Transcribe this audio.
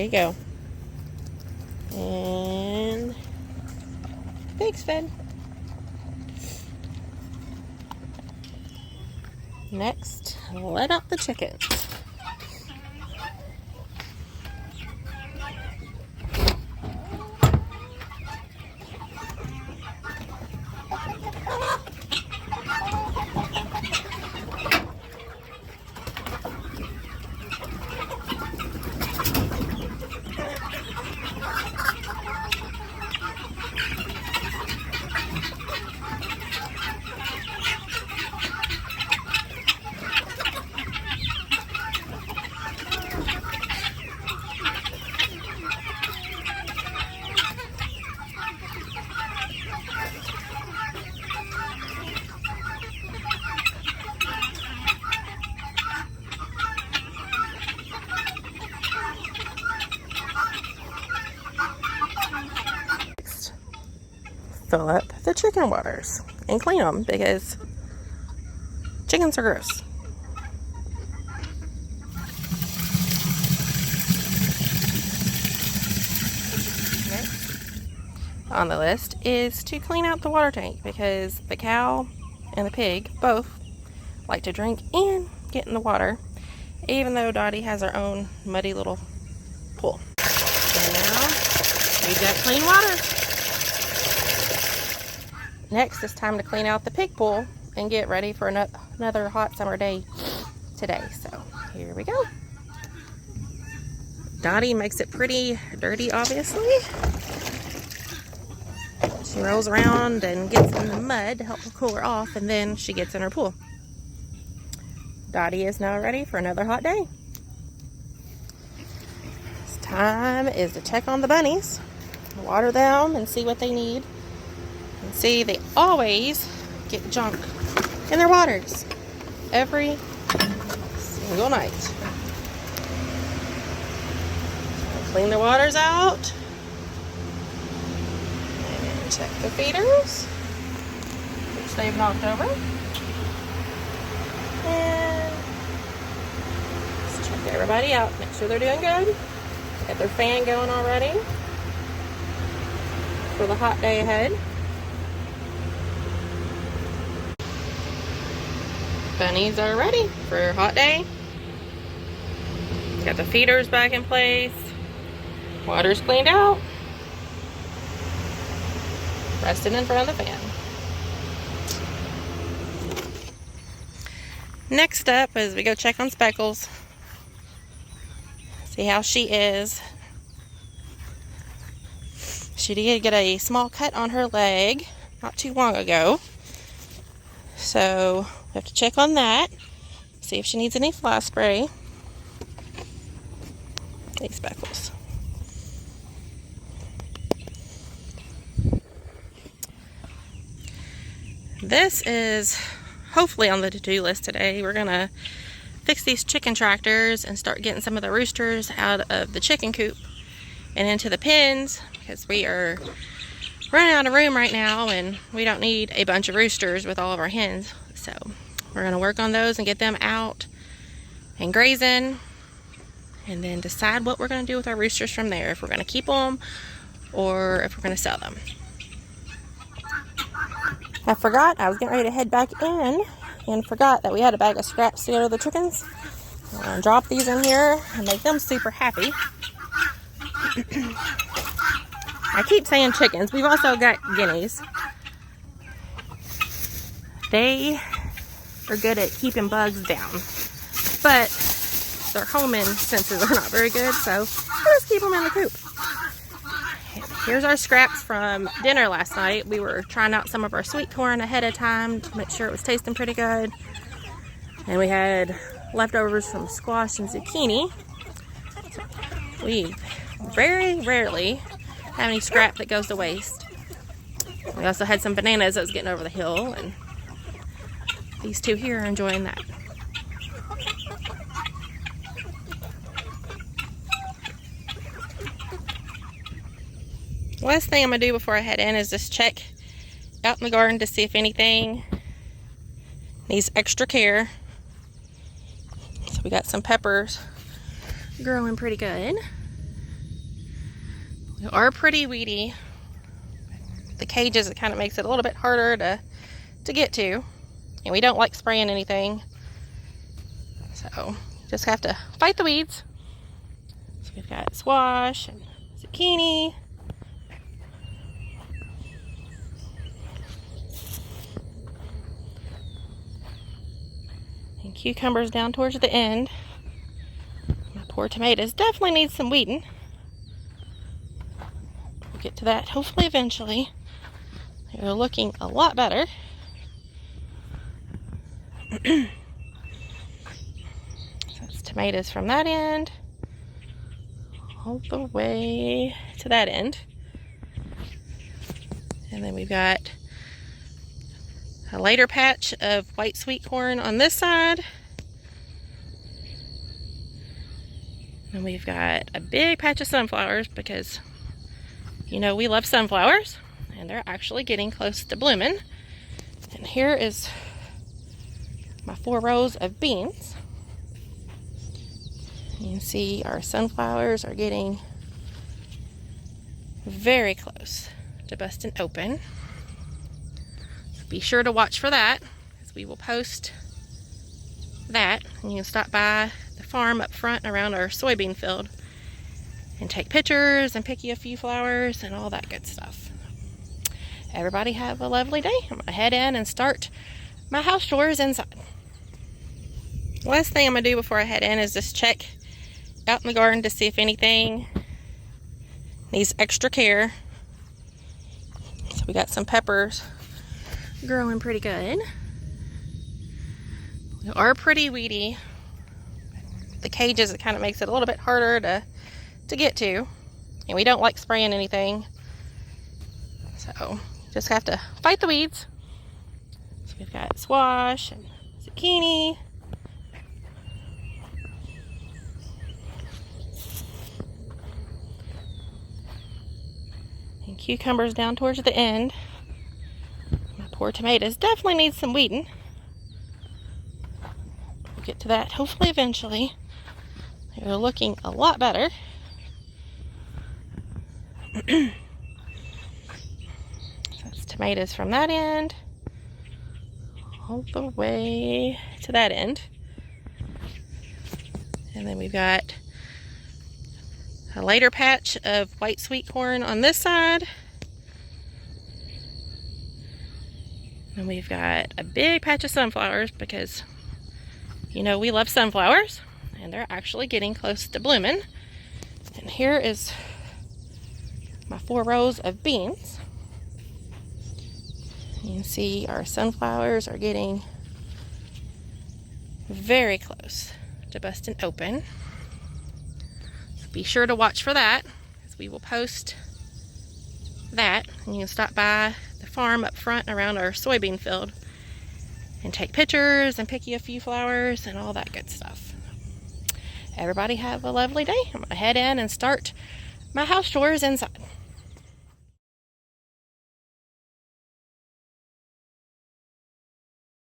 you go. And pig's fed. Next, let out the chickens. Fill up the chicken waters and clean them because chickens are gross. Next on the list is to clean out the water tank because the cow and the pig both like to drink and get in the water, even though Dottie has her own muddy little pool. And now we've got clean water. Next, it's time to clean out the pig pool and get ready for another hot summer day today. So here we go. Dottie makes it pretty dirty, obviously. She rolls around and gets in the mud to help her cool her off, and then she gets in her pool. Dottie is now ready for another hot day. This time is to check on the bunnies, water them, and see what they need. And see, they always get junk in their waters every single night. So clean their waters out and check the feeders, which they've knocked over. And let's check everybody out, make sure they're doing good. Got their fan going already for the hot day ahead. Bunnies are ready for a hot day. Got the feeders back in place. Water's cleaned out. Resting in front of the fan. Next up is we go check on Speckles. See how she is. She did get a small cut on her leg not too long ago. So we have to check on that. See if she needs any fly spray. Hey, Speckles. This is hopefully on the to-do list today. We're gonna fix these chicken tractors and start getting some of the roosters out of the chicken coop and into the pens, because we are running out of room right now and we don't need a bunch of roosters with all of our hens. So we're gonna work on those and get them out and grazing, and then decide what we're gonna do with our roosters from there, if we're gonna keep them or if we're gonna sell them. I forgot, I was getting ready to head back in and forgot that we had a bag of scraps to go to the chickens. I'm gonna drop these in here and make them super happy. I keep saying chickens, we've also got guineas. They are good at keeping bugs down, but their homing senses are not very good, so we'll just keep them in the coop. Here's our scraps from dinner last night. We were trying out some of our sweet corn ahead of time to make sure it was tasting pretty good. And we had leftovers from squash and zucchini. We very rarely have any scrap that goes to waste. We also had some bananas that was getting over the hill, and these two here are enjoying that. Last thing I'm going to do before I head in is just check out in the garden to see if anything needs extra care. So we got some peppers growing pretty good. They are pretty weedy. The cages, it kind of makes it a little bit harder to get to. And we don't like spraying anything. So just have to fight the weeds. So we've got squash and zucchini. And cucumbers down towards the end. My poor tomatoes definitely need some weeding. We'll get to that hopefully eventually. They're looking a lot better. So that's tomatoes from that end all the way to that end. And then we've got a later patch of white sweet corn on this side. And we've got a big patch of sunflowers because, you know, we love sunflowers and they're actually getting close to blooming. And here is my 4 rows of beans. You can see our sunflowers are getting very close to busting open. So be sure to watch for that, because we will post that. And you can stop by the farm up front around our soybean field and take pictures and pick you a few flowers and all that good stuff. Everybody have a lovely day. I'm going to head in and start my house chores inside. Last thing I'm going to do before I head in is just check out in the garden to see if anything needs extra care. So we got some peppers growing pretty good. They are pretty weedy. The cages, it kind of makes it a little bit harder to get to. And we don't like spraying anything. So just have to fight the weeds. So we've got squash and zucchini. And cucumbers down towards the end. My poor tomatoes definitely need some weeding. We'll get to that hopefully eventually. They're looking a lot better. So that's tomatoes from that end all the way to that end. And then we've got a later patch of white sweet corn on this side. And we've got a big patch of sunflowers because, you know, we love sunflowers and they're actually getting close to blooming. And here is my 4 rows of beans. You can see our sunflowers are getting very close to busting open. Be sure to watch for that, because we will post that. And you can stop by the farm up front around our soybean field and take pictures and pick you a few flowers and all that good stuff. Everybody have a lovely day. I'm going to head in and start my house chores inside.